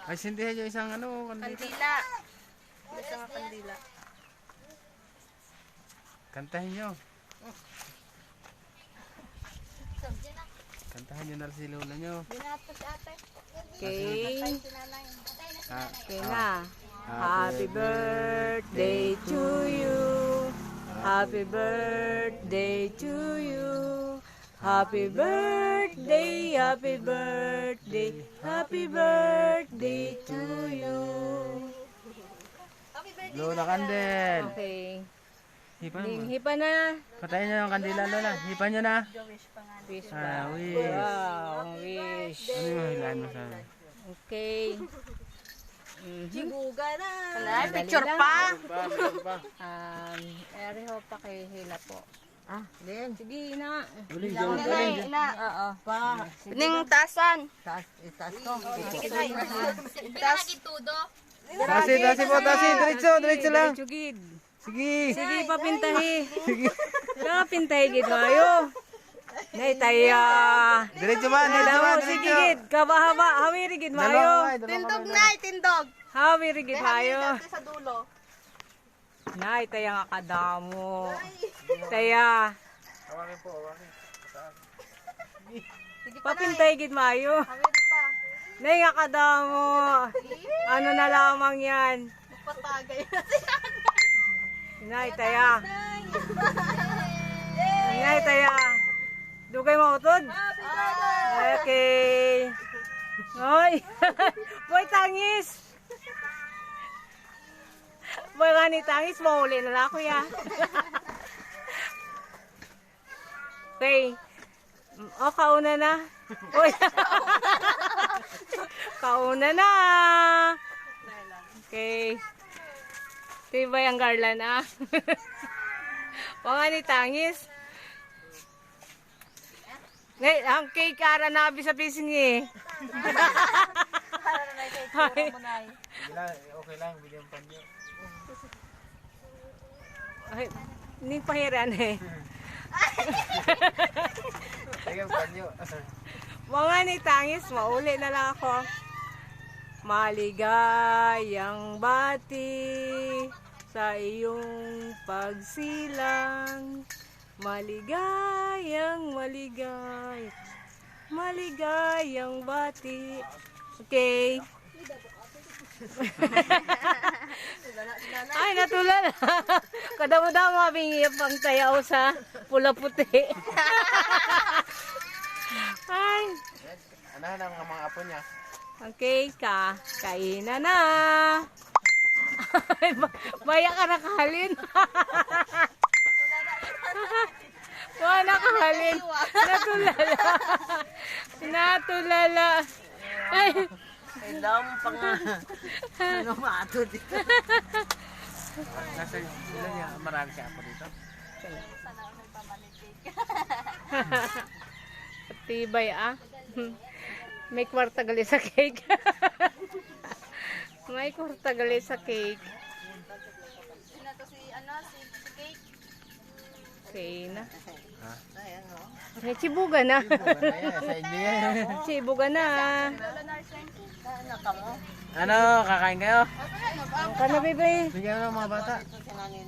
Ay, sindihan nyo isang ano, Kandila. Isang kandila. Kantahin nyo. Kantahin nyo na si Lola nyo. Okay. Ah, Okay na. Happy birthday to you. Happy birthday to you. Happy birthday, happy birthday, happy birthday to you. Lola Candel. Okay. Hipan mo. Hipa na. Patayin nyo yung kandila, Lola. Hipan nyo na. Wish Ah, pa. wish. Wow, wish. Ano yung hilaan mo sa... Okay. Chiguga na. Ay, picture pa. Pa. Ereho pa kay Hila po. Ah, din. Sige na. Uli, uli. Oo. Pa. Ning tasan. Itaas ko. Tasi po, tasi. Diretso lang. Chugid. Sige. Sige, papintahi. Sige. Papintahi gid mayo. Nay taya. Diretso man, diretso man, Sige diretso. gid, kabahaba, hawiri gid mayo. Tindog na, tindog. Hawiri gid mayo. Sa dulo. Nay taya nga kadamo. Taya. Hawakin po, hawakin. Papintay gid mayo. Hawiri pa. Nay nga kadamo. Ano na lamang yan? Patagay. Nay taya. Nay taya. Dugay mo utod. Okay. Hoy. Boy tangis. Boy gani tangis mo uli na lang kuya. Okay. O kauna na. Uy. Kauna na. Okay. Tibay ang garland ah. Mga ni tangis. Ngay, ang cake ara na sa pising eh. Okay lang, bigyan pa niyo. Ay, hindi pahiran eh. Bigyan pa niyo. Mga ni tangis, mauli na lang ako. Maligayang bati sa iyong pagsilang. Maligayang bati. Okay. Ay, natulala. Kadamo-damo abing pang tayaw sa pula puti. Ay. Anahan ang mga apo niya. Okay, kainan na. Maya ka nakahalin. Wala nakahalin. Natulala. Ay. Kailang pa nga. Ano maatod dito? Nasa sila niya, marami siya apo dito. Tibay ah. May kwarta gali sa cake. May kwarta gali sa cake. Sino to si cake? Okay na. Ha? Ayan o. Ay, chibuga na. Sa inyo yan. Chibuga na. Naka mo. Ano, kakain kayo? Ang kana bebe. Bigyan mo ng mga bata. Ito si nanay